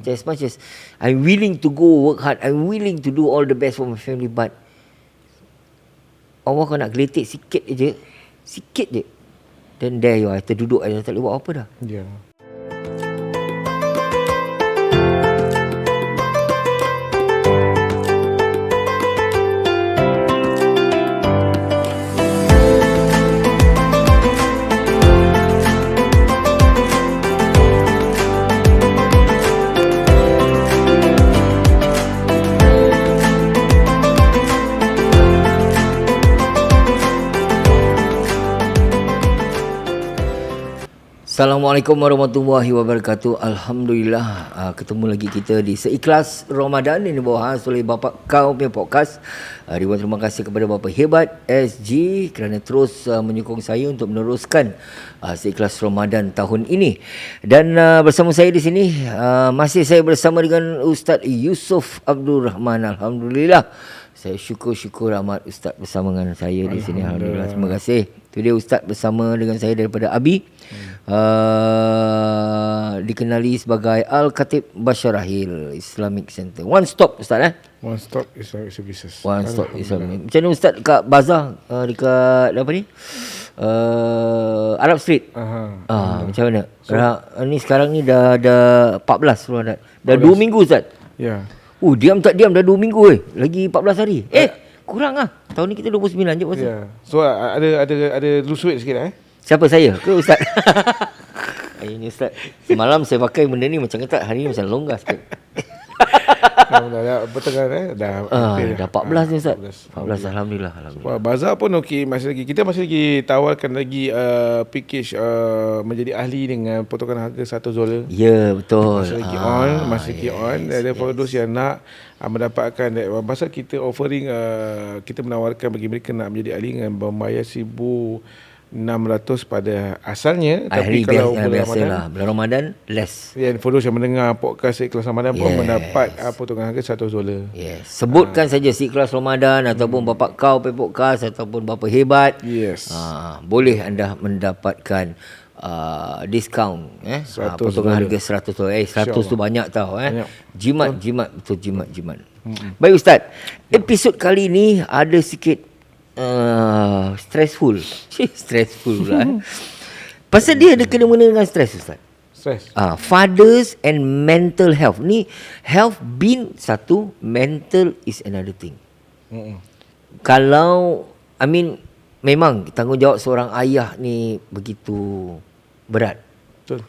As much as I'm willing to go work hard, I'm willing to do all the best for my family, but Allah kau nak geletek sikit je, then there you are, terduduk aja, tak boleh buat apa dah. Ya. Assalamualaikum warahmatullahi wabarakatuh. Alhamdulillah, ketemu lagi kita di Seikhlas Ramadan ini dibahas oleh Bapak Kau punya podcast. Ribuan terima kasih kepada Bapak Hebat SG kerana terus menyokong saya untuk meneruskan Seikhlas Ramadan tahun ini. Dan bersama saya di sini masih saya bersama dengan Ustaz Yusof Abdul Rahman. Alhamdulillah, saya syukur amat Ustaz bersama dengan saya di sini. Alhamdulillah, terima kasih. Itu dia Ustaz bersama dengan saya daripada Abi. Dikenali sebagai Al-Khatib Basharahil Islamic Center. One stop Ustaz One stop Islamic services. One stop Islamic. Macam mana Ustaz kat bazar dekat apa ni? Arab Street. Macam mana? Ni sekarang ni dah 14 Ramadan. Dah 2 minggu Ustaz. Ya. Diam tak diam dah 2 minggu lagi 14 hari. Kurang tahun ni kita 29 je puasa. Ya. So ada lose weight sikit Siapa, saya ke Ustaz? Ini Ustaz, semalam saya pakai benda ni macam ketat, hari ni macam longgar sikit. Dah bertengah dah 14 ni Ustaz. 14 Alhamdulillah. Bazar pun okey, kita masih lagi tawarkan lagi package menjadi ahli dengan potongan harga $1. Ya, betul. Masih lagi on. Ada for those yang nak mendapatkan pasal kita offering, kita menawarkan bagi mereka nak menjadi ahli dengan membayar $1,600 pada asalnya. Tapi kalau bulan Ramadan less. For those yang mendengar podcast Seikhlas Ramadan pun mendapat potongan harga $100. Yes. Sebutkan saja Seikhlas Ramadan ataupun Bapak Kau podcast ataupun Bapak Hebat. Yes. Boleh anda mendapatkan diskaun potongan harga $100. 100 tu banyak tau Jimat betul, jimat. Baik Ustaz, episod kali ni ada sikit stressful pula pasal dia ada kena-mena dengan stress Ustaz. Fathers and mental health ni, health bin satu, mental is another thing. Kalau memang tanggungjawab seorang ayah ni begitu berat. Betul.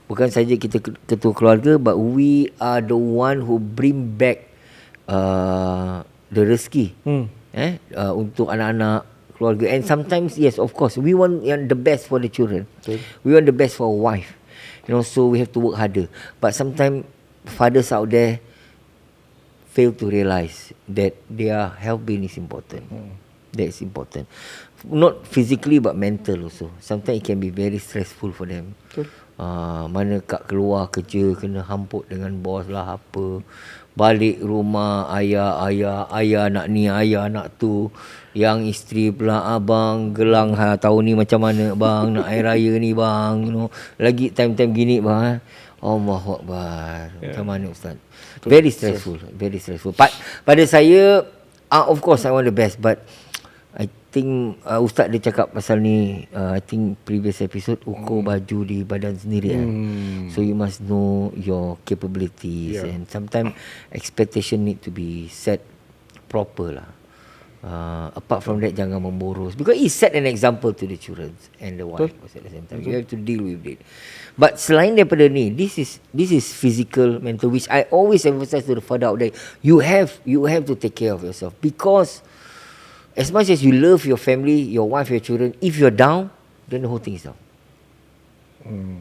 Bukan saja kita ketua keluarga, but we are the one who bring back the rezeki untuk anak-anak, keluarga. And sometimes, yes, of course, we want the best for the children. Betul. We want the best for our wife. So we have to work harder. But sometimes fathers out there fail to realise that their health being is important. That is important. Not physically but mental also. Sometimes it can be very stressful for them. Betul. Mana kat keluar kerja kena hamput dengan bos lah apa. Balik rumah ayah nak ni, ayah nak tu. Yang isteri pula, abang gelang tahun ni macam mana bang, nak air raya ni bang, lagi time-time gini bang. Allahu Akbar. Macam mana Ustaz? Very stressful. Pada saya, of course I want the best, but I think Ustaz dia cakap pasal ni, I think previous episode, ukur baju di badan sendiri So you must know your capabilities, and sometimes expectation need to be set proper lah. Apart from that, jangan memboros, because it set an example to the children and the wife at the same time. You have to deal with it. But selain daripada ni, this is physical, mental, which I always emphasize to the father out there. You have to take care of yourself, because as much as you love your family, your wife, your children, if you're down, then the whole thing is down.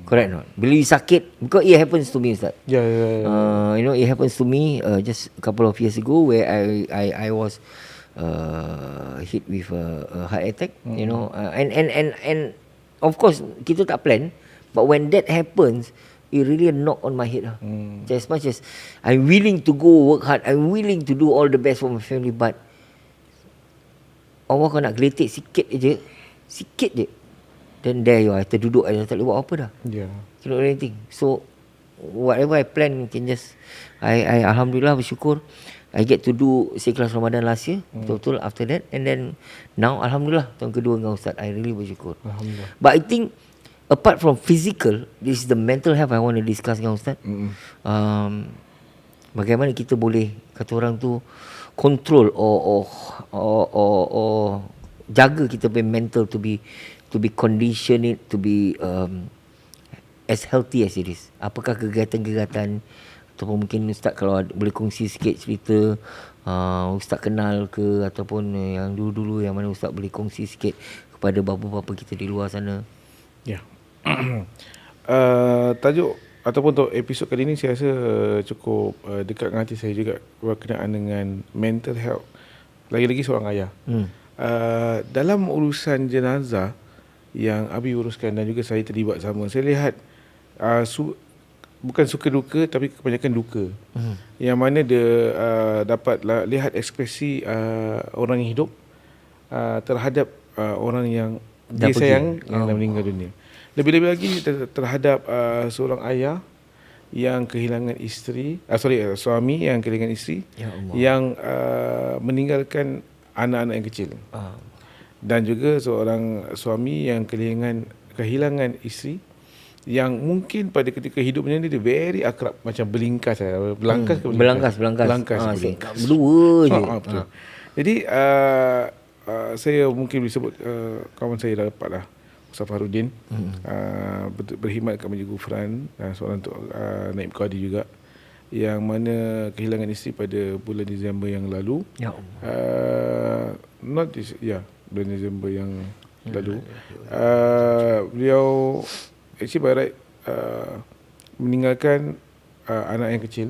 Correct or not? Bila you sakit, because it happens to me Ustaz. It happens to me just a couple of years ago, where I was hit with a heart attack. And of course kita tak plan, but when that happens, it really knock on my head. As much as I'm willing to go work hard, I'm willing to do all the best for my family, but Allah kau nak geletek sikit je, then there you are, terduduk aja, tak boleh buat apa dah. Cannot do anything. So whatever I plan can just I alhamdulillah bersyukur I get to do Ikhlas Ramadan last year, betul-betul after that, and then now alhamdulillah tahun kedua dengan Ustaz, I really bersyukur. Alhamdulillah. But I think apart from physical, this is the mental health I want to discuss dengan Ustaz. Bagaimana kita boleh kata orang tu control or jaga kita punya mental to be condition it to be as healthy as it is. Apakah kegiatan-kegiatan ataupun mungkin Ustaz kalau boleh kongsi sikit cerita Ustaz kenal ke ataupun yang dulu-dulu yang mana Ustaz boleh kongsi sikit kepada bapa-bapa kita di luar sana. Ya. Tajuk ataupun untuk episod kali ini saya rasa cukup dekat dengan hati saya juga berkenaan dengan mental health. Lagi-lagi seorang ayah. Dalam urusan jenazah yang Abi uruskan dan juga saya terlibat sama, saya lihat bukan suka duka tapi kebanyakan duka. Yang mana dia dapat lihat ekspresi orang yang hidup terhadap orang yang dia sayang yang dah meninggal dunia. Lebih-lebih lagi terhadap seorang ayah yang kehilangan suami yang kehilangan isteri, yang meninggalkan anak-anak yang kecil. Dan juga seorang suami yang kehilangan isteri yang mungkin pada ketika hidupnya dia very akrab, macam belangkas berdua je. Betul. Jadi saya mungkin boleh sebut kawan saya dah dapat lah, Ustaz Fahrudin, berkhidmat kat Masjid Gufran, seorang untuk Naib Qadi juga, yang mana kehilangan isteri pada bulan Disember yang lalu. Bulan Disember yang lalu. Beliau actually by right meninggalkan anak yang kecil.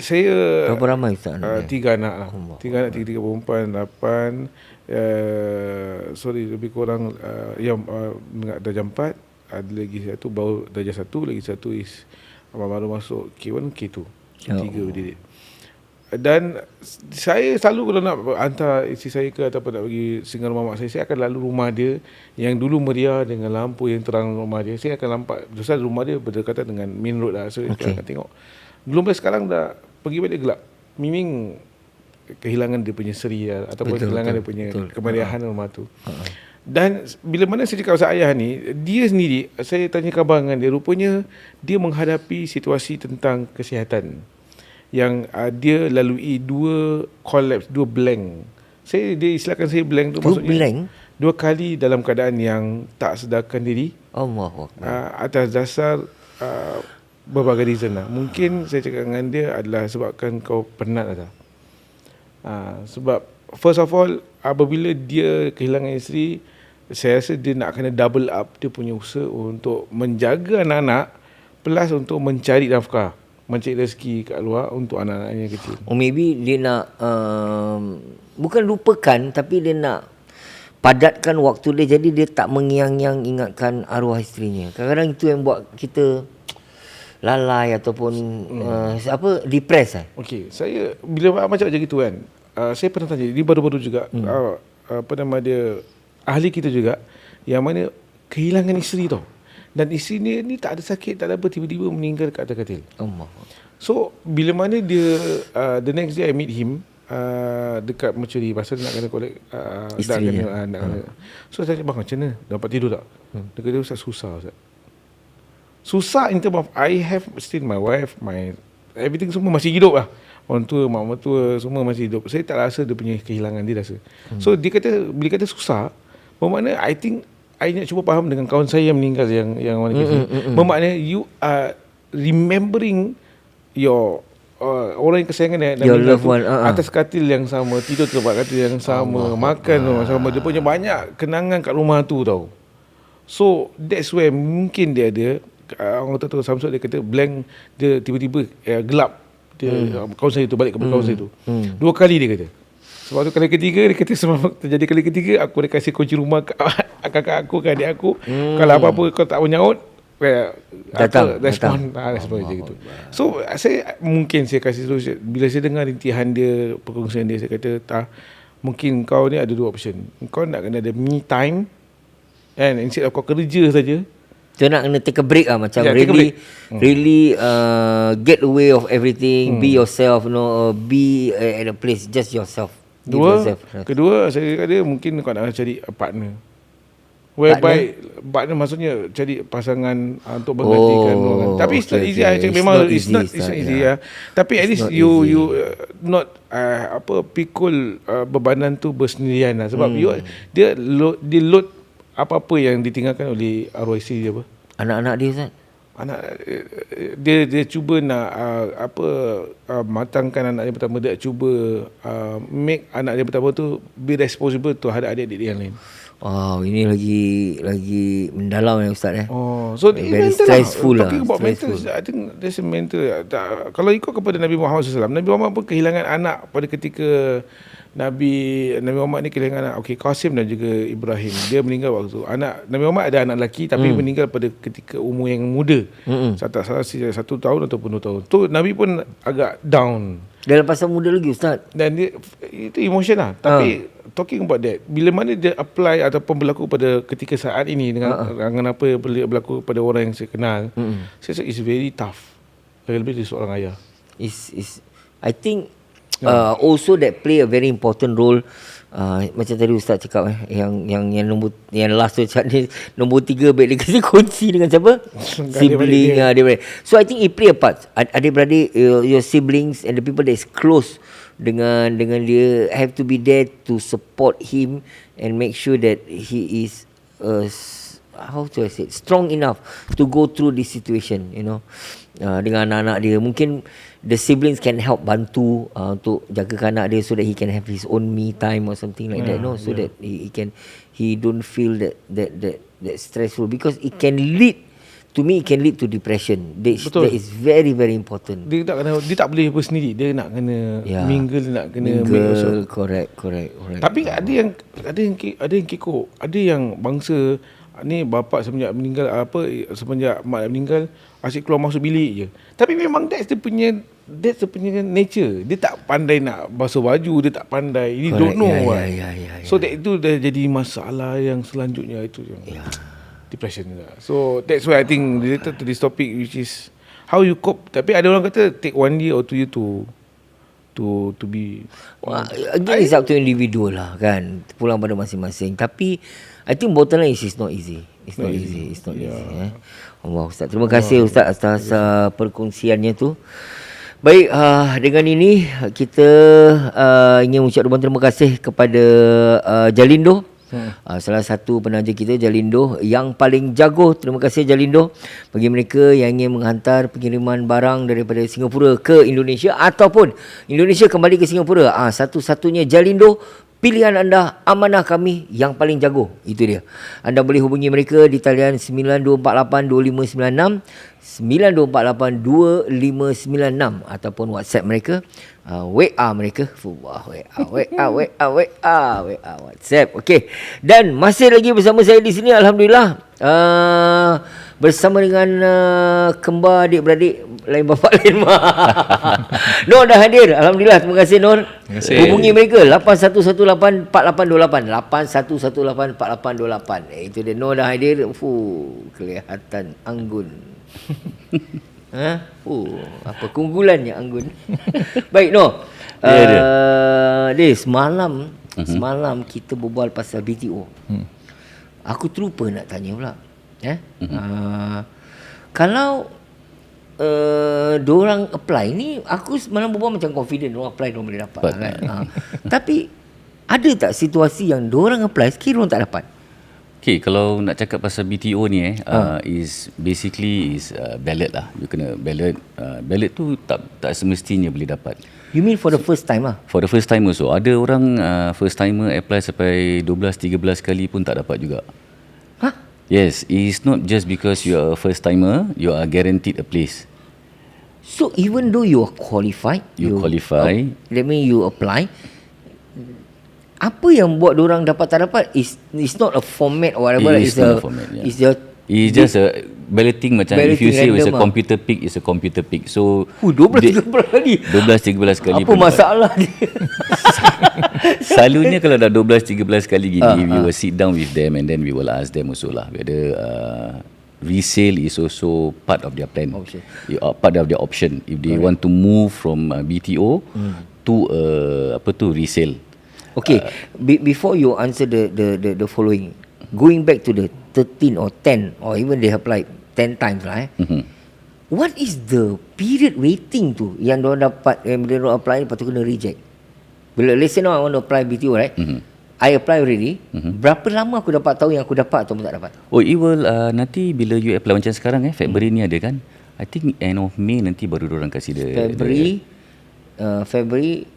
Saya berapa ramai Ustaz? 3 anak lah. 3 anak, 3 perempuan, 8. Lebih kurang yang darjah 4. Ada lagi satu baru darjah 1, lagi satu is baru masuk K1, K2. 3 berdiri. Dan saya selalu kalau nak hantar isteri saya ke ataupun nak pergi singgah rumah mak saya akan lalu rumah dia yang dulu meriah dengan lampu yang terang rumah dia. Saya akan nampak pasal rumah dia berdekatan dengan main road lah. So kita akan tengok. Belum sekarang dah pergi balik gelap. Meaning kehilangan dia punya seri ataupun kehilangan dia punya kemeriahan rumah tu. Dan bila mana saya cakap pasal ayah ni, dia sendiri, saya tanya khabar dengan dia, rupanya dia menghadapi situasi tentang kesihatan yang dia lalui 2 collapse, 2 blank. Dia istilahkan saya blank tu, maksudnya blank? 2 kali dalam keadaan yang tak sedarkan diri. Atas dasar berbagai reason lah. Mungkin saya cakap dengan dia adalah sebabkan kau penat lah. Sebab first of all, apabila dia kehilangan isteri, saya rasa dia nak kena double up dia punya usaha untuk menjaga anak-anak plus untuk mencari nafkah, mencari rezeki kat luar untuk anak-anaknya kecil. Maybe dia nak bukan lupakan, tapi dia nak padatkan waktu dia, jadi dia tak mengiang-iang ingatkan arwah isterinya. Kadang-kadang itu yang buat kita lalai ataupun depress. Okey, saya bila macam gitu kan, saya pernah tanya dia baru-baru juga dia ahli kita juga yang mana kehilangan isteri tau. Dan isteri dia ni tak ada sakit, tak ada apa, tiba-tiba meninggal kat atas katil. So bila mana dia the next day I meet him dekat mortuary pasal nak kena collect isterinya. So saya cakap, bang macam mana, dapat tidur tak? Dia kata, Ustaz susah Ustaz. Susah in terms of I have still my wife, my everything semua masih hidup lah. Orang tua, mak mertua semua masih hidup. Saya tak rasa dia punya kehilangan, dia rasa. So dia kata, bila kata susah, bermakna I think I nak cuba faham dengan kawan saya yang meninggal yang mana kecil. Bermakna you are remembering your orang yang kesayangan dan loved one atas katil yang sama, tidur tempat katil yang sama, makan sama. Dia punya banyak kenangan kat rumah tu tau. So that's where mungkin dia ada orang kata Samsud, dia kata blank, dia tiba-tiba gelap. Dia kawan saya tu balik kepada kawan saya tu 2 kali dia kata. Sebab tu kali ketiga dia kata, sebab terjadi kali ketiga aku dah kasih kunci rumah kakak aku, ke adik aku. Kalau apa-apa kau tak menyaut, datang respon je gitu. So saya kasih solution. Bila saya dengar rintihan dia, perkongsian dia, saya kata mungkin kau ni ada 2 option. Kau nak kena ada me time, and instead of kau kerja saja, So nak kena take a break lah, macam take a really break. really get away of everything, be yourself, be at a place just yourself. Give yourself. Kedua saya kata mungkin kau nak cari partner. Whereby partner maksudnya cari pasangan untuk menggantikan orang. Tapi it's not easy. Memang it's not easy ya. Tapi at least you not pikul bebanan tu bersendirian lah. Sebab dia load apa-apa yang ditinggalkan oleh arwah isteri dia apa. Anak-anak dia Ustaz. Anak dia cuba nak matangkan anak dia pertama, dia cuba make anak dia pertama tu be responsible terhadap adik-adik dia yang lain. Wow, ini lagi mendalam ya Ustaz So very stressful lah. Talking about mental, I think there's a mental. Kalau ikut kepada Nabi Muhammad SAW, Nabi Muhammad pun kehilangan anak pada ketika Nabi Muhammad ni kehilangan anak. Qasim dan juga Ibrahim. Dia meninggal waktu Nabi Muhammad ada anak lelaki tapi meninggal pada ketika umur yang muda. Tak salah 1 tahun ataupun 2 tahun. Tu Nabi pun agak down. Dalam pasal muda lagi Ustaz. Dan dia, itu emotion lah. Tapi talking about that, bila mana dia apply ataupun berlaku pada ketika saat ini dengan apa yang berlaku pada orang yang saya kenal, saya rasa it's very tough. Lebih dari seorang ayah. I think also that play a very important role. Macam tadi Ustaz cakap yang last tu cakap ni, nombor 3 baik dia kasi kongsi dengan siapa? Sibling adik-beradik. So I think it play a part. Adik-beradik, your siblings and the people that is close dengan dia have to be there to support him and make sure that he is how to I say strong enough to go through this situation, dengan anak-anak dia. Mungkin the siblings can help bantu untuk jagakan anak dia so that he can have his own me time or something like that, so that he don't feel that stressful, because it can lead to depression. That is very very important. Dia tak boleh bersendiri, dia nak kena mingle, dia nak kena correct. Tapi ada yang kekok, ada yang bangsa ni bapak semenjak mak meninggal asyik keluar masuk bilik je. Tapi memang that's the punya nature. Dia tak pandai nak basuh baju, dia tak pandai. He don't know. So that itu dah jadi masalah yang selanjutnya, itu yang depression juga. So that's why I think related to this topic, which is how you cope. Tapi ada orang kata take 1 year or 2 year to be. Again, it's up to individual lah kan, pulang pada masing-masing. Tapi I think bottom line is it's not easy. It's not easy. Allah Ustaz, terima kasih Ustaz atas perkongsiannya tu. Baik, dengan ini kita ingin mengucap ribuan terima kasih kepada Jalindo. Salah satu penaja kita, Jalindo yang paling jago. Terima kasih Jalindo. Bagi mereka yang ingin menghantar pengiriman barang daripada Singapura ke Indonesia ataupun Indonesia kembali ke Singapura, satu-satunya Jalindo, pilihan anda, amanah kami yang paling jago. Itu dia. Anda boleh hubungi mereka di talian 92482596, 92482596 ataupun WhatsApp mereka, WA mereka, WA WhatsApp. Okey. Dan masih lagi bersama saya di sini, alhamdulillah, bersama dengan kembar adik-beradik, lain bapa lain mak. Nur dah hadir, alhamdulillah. Terima kasih Nur. Hubungi mereka 81184828, 81184828. Itu dia, Nur dah hadir. Kelihatan anggun. Apa keunggulannya anggun. Baik Nur. Semalam kita berbual pasal BTO. Aku terlupa nak tanya pula. Kalau diorang apply ni, aku semalam berbual macam confident diorang apply, diorang boleh dapat kan. Tapi ada tak situasi yang diorang apply sekiranya diorang tak dapat? Okay, kalau nak cakap pasal BTO ni is basically ballot lah. You kena ballot. Ballot tu tak semestinya boleh dapat. You mean for the first time lah? For the first time also. Ada orang first timer apply sampai 12-13 kali pun tak dapat juga. Yes, it's not just because you are a first timer, you are guaranteed a place. So even though you are qualified, you qualify, that means you apply. Apa yang buat diorang dapat tak dapat is not a format or whatever. It's not a format. Yeah. It's just a balloting macam if you say it's a computer pick, it's a computer pick. So 12-13 kali. 12-13 kali. Apa masalah dia? Selalunya kalau dah 12-13 kali gini, we will sit down with them and then we will ask them also lah whether resale is also part of their plan. Option. Part of their option. If they want to move from BTO to resale. Okay, before you answer the following, going back to the 13 or 10 or even they applied 10 times lah. What is the period waiting tu yang diorang dapat, bila diorang apply lepas tu kena reject? Bila let's say now I want to apply BTO, right? I apply already. Berapa lama aku dapat tahu yang aku dapat atau tak dapat? Oh, it will nanti bila you apply macam sekarang February ni ada kan? I think end of May nanti baru diorang kasih dia. February,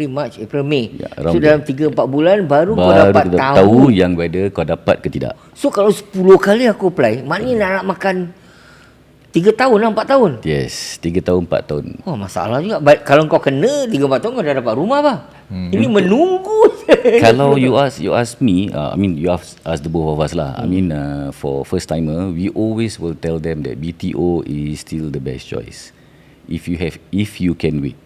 March, April, May. Ya, So dalam 3-4 bulan baru kau dapat tahu yang whether kau dapat ke tidak. So kalau 10 kali aku apply, maknanya nak makan 3 tahun lah, 4 tahun. Yes, 3 tahun 4 tahun. Oh, masalah juga. Kalau kau kena 3-4 tahun kau dah dapat rumah bah. Ini menunggu. Kalau you ask me, I mean you ask the both of us lah. I mean for first timer, we always will tell them that BTO is still the best choice. If you can wait.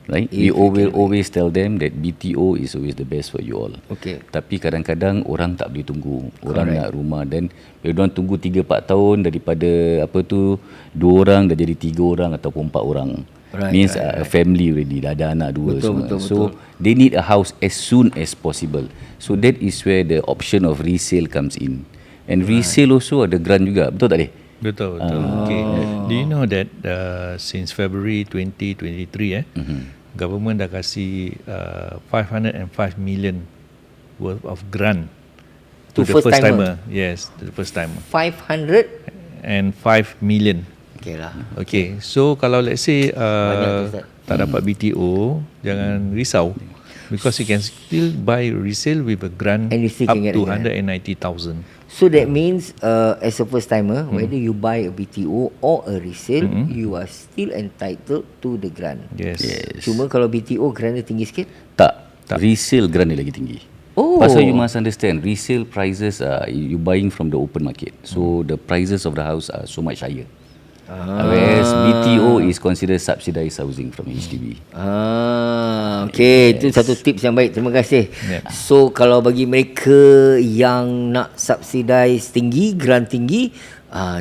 Right? We always tell them that BTO is always the best for you all. Okay. Tapi kadang-kadang orang tak boleh tunggu. Orang nak rumah dan bila orang tunggu 3-4 tahun daripada 2 orang dah jadi 3 orang ataupun 4 orang. Means a family already, dah ada anak 2 semua. So they need a house as soon as possible. So that is where the option of resale comes in. And resale also ada grant juga. Betul tak Deh? Betul. Okay. Do you know that since February 2023 government dah kasih 505 million worth of grant to the first timer. Yes, to the first timer. 505 million. Okay lah. Okay, so kalau let's say tak dapat BTO, jangan risau. Because you can still buy resale with a grant And you still up can get to a grant. 190,000. So that means as a first timer, whether you buy a BTO or a resale, you are still entitled to the grant. Yes. Cuma kalau BTO grant dia tinggi sikit. Tak. Resale grant dia lagi tinggi. Oh. Pasal you must understand, resale prices you buying from the open market. So the prices of the house are so much higher. Whereas BTO is considered subsidized housing from HDB. Okay, itu satu tips yang baik. Terima kasih. So kalau bagi mereka yang nak subsidize tinggi, grant tinggi,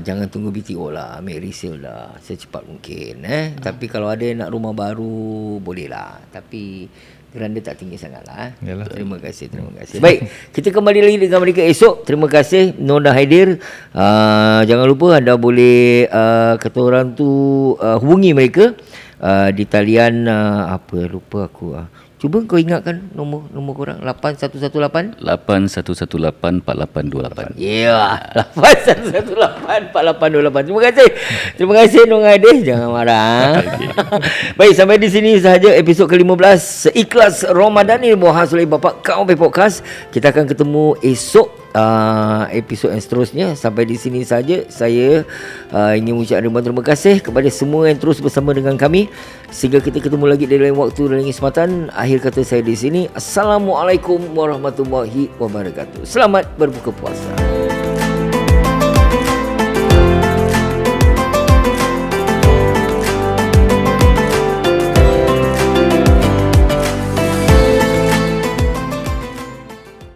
jangan tunggu BTO lah, ambil resale lah secepat mungkin. Tapi kalau ada nak rumah baru, boleh lah. Tapi grant dia tak tinggi sangat lah. Terima kasih. Baik, kita kembali lagi dengan mereka esok. Terima kasih Nona Haidir. Jangan lupa anda boleh kata orang tu hubungi mereka di talian lupa aku. Cuba kau ingatkan nombor korang 8118 8118 4828. Ya, 8118 4828. Terima kasih Nong Haidir. Jangan marah. Baik, sampai di sini sahaja episod ke-15 Seikhlas Ramadan ini bahas oleh Bapak Kau Podcast. Kita akan ketemu esok episod yang seterusnya. Sampai di sini saja saya ingin mengucapkan ribuan terima kasih kepada semua yang terus bersama dengan kami. Sehingga kita ketemu lagi di lain waktu dan lain kesempatan. Akhir kata saya di sini, Assalamualaikum warahmatullahi wabarakatuh. Selamat berbuka puasa.